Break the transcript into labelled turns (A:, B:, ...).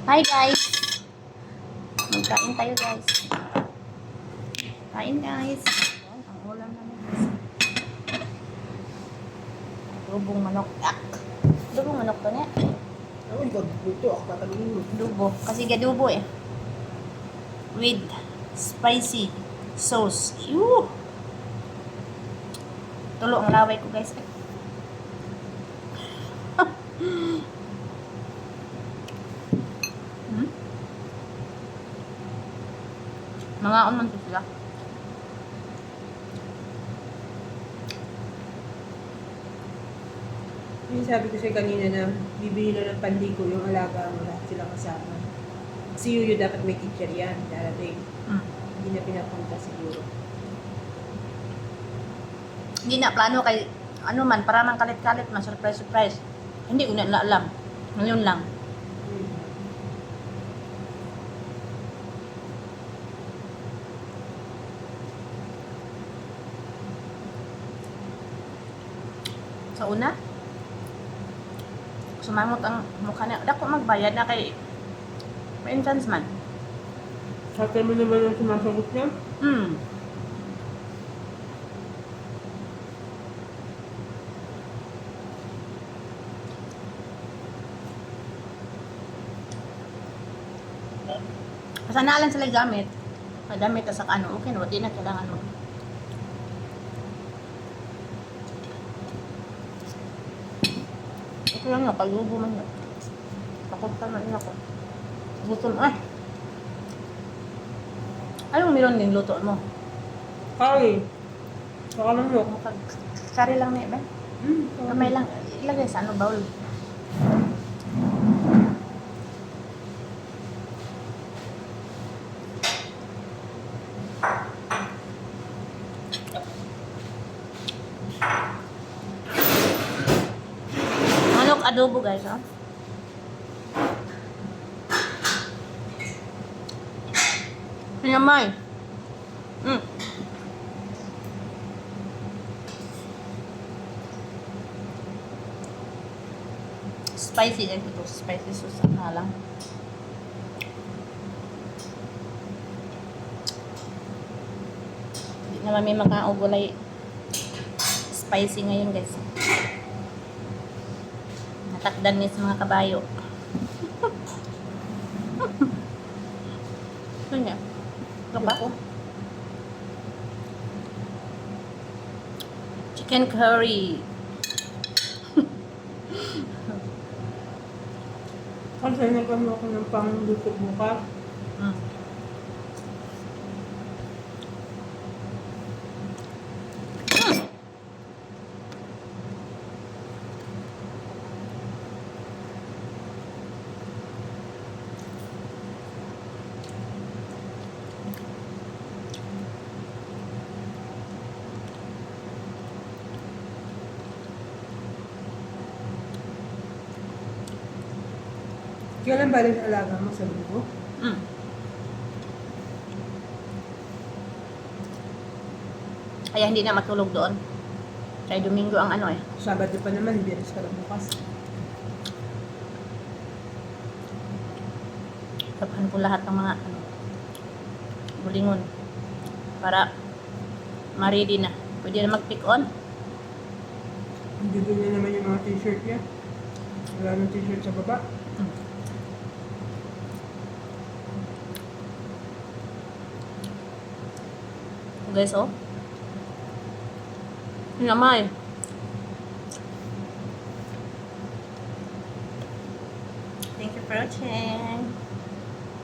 A: Hi guys! Magkain tayo guys. Kain guys. Ayan, ang ulam namin guys. Adobong manok. Adobong manok to ne?
B: Ay, ito ako tatanungin mo.
A: Adobo. Kasi gadubo eh. With spicy sauce. Ew! Tulo ang laway ko guys. Mga man to sila.
B: Yung sabi ko sa'yo kanina na bibili na ng pandiko yung alaga mo lahat sila kasama. Si Yuyo dapat may teacher yan, darating. Hindi na pinapunta siguro.
A: Hindi na plano kay ano man, para man kalit-kalit man, surprise. Hindi ko na alam. Ngayon lang. Sa una, sumamot ang mukha niya. Dako magbayad na kay may entrance man.
B: Sa akin mo naman yung sumasagot niya?
A: Kasanalan sila gamit. Gamit sa ano, okay no, di na kailangan mo. Ito lang nga, palubo man yun. Takot ka man ako. Gutom, anong meron din luto mo?
B: Kari. Saka lang yun.
A: Kari lang na ba? Kamay lang, ilagay sa ano, bowl. Manok adobo guys, oh. Pinamay. Spicy din ito. Spicy sauce ang halang. Hindi naman may makaugulay spicy ngayon guys. Natakdan niya sa mga kabayo. Ito niya. Ito ba? Chicken curry.
B: Kasi nagkano ako ng pangluto bukas. Kailan balik alaga mo sa linggo?
A: Kaya hindi na matulog doon. Kaya Domingo ang ano eh.
B: Sabado pa naman, bilis ka lang bukas.
A: Tapahan ko lahat ng mga bulingon. Para ma-ready na. Pwede na mag-pick on.
B: Hindi doon na naman yung mga t-shirt niya. Wala ng t-shirt sa baba.
A: Guys, oh. Namay. Thank you for watching.